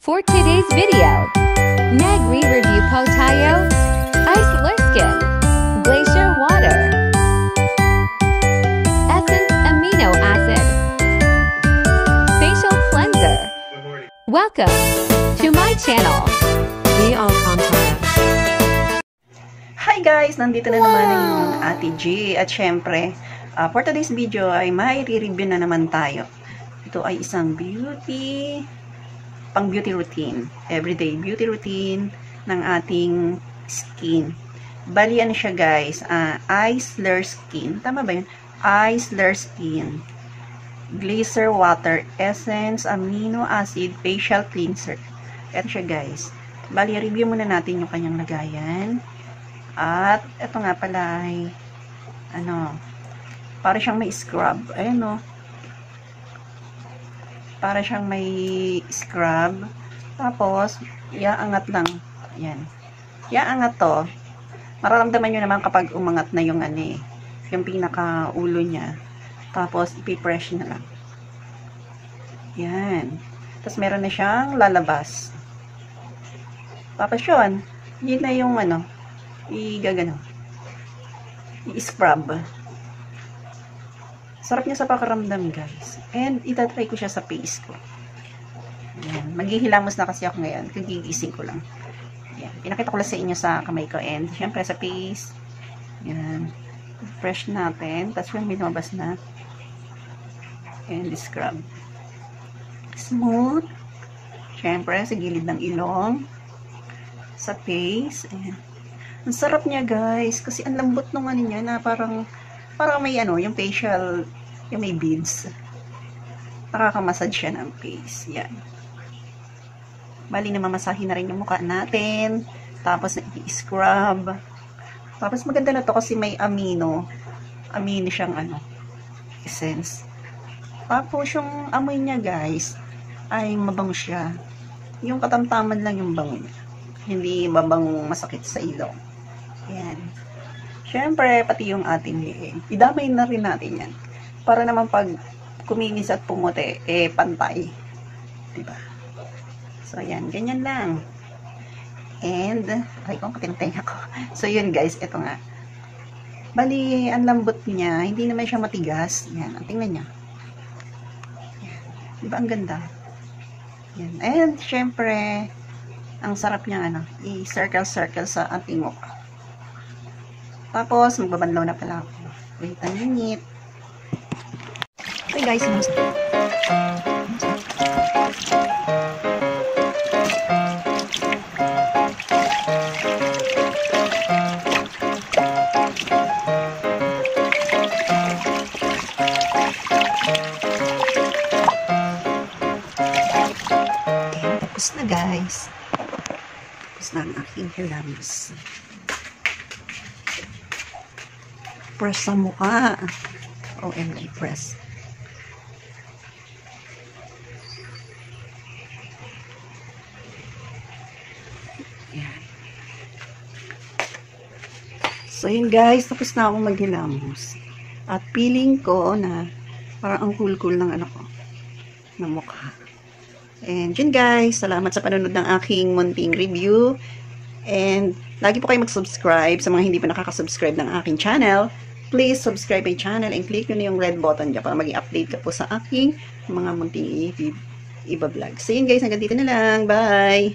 For today's video, nagre-review po tayo, Ice Lurskin, Glacier Water, Essence Amino Acid, Facial Cleanser. Welcome to my channel. Be all content. Hi guys! Nandito na naman yung Ate G. At syempre, for today's video ay may re-review na naman tayo. Ito ay isang pang beauty routine. Everyday beauty routine ng ating skin. Bali ano siya guys, Ice Lurskin. Tama ba yun? Ice Lurskin. Glacier Water, Essence Amino Acid, Facial Cleanser. Ito siya guys. Bali, review muna natin yung kanyang lagayan. At ito nga pala ay para siyang may scrub. Ayan o. Para siyang may scrub. Tapos, iaangat lang. Ayan. Iaangat to. Mararamdaman nyo naman kapag umangat na yung yung pinaka-ulo niya. Tapos, ipipress na lang. Ayan. Tapos, meron na siyang lalabas. Tapos, yun. Yun na yung i-scrub. Sarap niya sa pakaramdam guys. And itatry ko siya sa face ko. Ayan. Maghihilamos na kasi ako ngayon. Kagigising ko lang. Ayan. Pinakita ko lang sa inyo sa kamay ko. And syempre sa face. Ayan. Fresh natin. Tapos yung binabas na. And scrub. Smooth. Syempre sa gilid ng ilong. Sa face. Ayan. Ang sarap niya guys. Kasi ang lambot nung niya na parang may yung facial, yung may beads. Nakakamassage siya ng face. Yan. Bali na mamasahin na rin yung mukha natin. Tapos i-scrub. Tapos maganda na to kasi may amino. Amino siyang essence. Tapos yung amoy niya guys, ay mabango siya. Yung katamtaman lang yung bango niya. Hindi mabangong masakit sa ilong. Yan. Siyempre, pati yung ating liig. Idamay na rin natin yan. Para naman pag kuminis at pumuti, pantay. Diba? So, yan. Ganyan lang. And, ay kung katintenga ko. So, yun guys. Ito nga. Bali, ang lambot niya. Hindi naman siya matigas. Yan. Tingnan niya. Yan. Diba? Ang ganda. Yan. And, siyempre, ang sarap niya, i-circle-circle sa ating mukha. Tapos, magbabanlaw na pala ako. Wait a minute. Okay guys, tapos na guys. Tapos na ang aking hilamos. Press sa mukha. OMG, press. Ayan. So, yun guys. Tapos na akong maghilamos. At feeling ko na parang ang cool-cool ng ng mukha. And yun guys. Salamat sa panonood ng aking munting review. And lagi po kayo mag-subscribe sa mga hindi pa nakaka-subscribe ng aking channel. Please subscribe my channel and click nyo na yung red button dyan para maging update ka po sa aking mga munting i-vlog. So yun guys, hanggang dito na lang. Bye!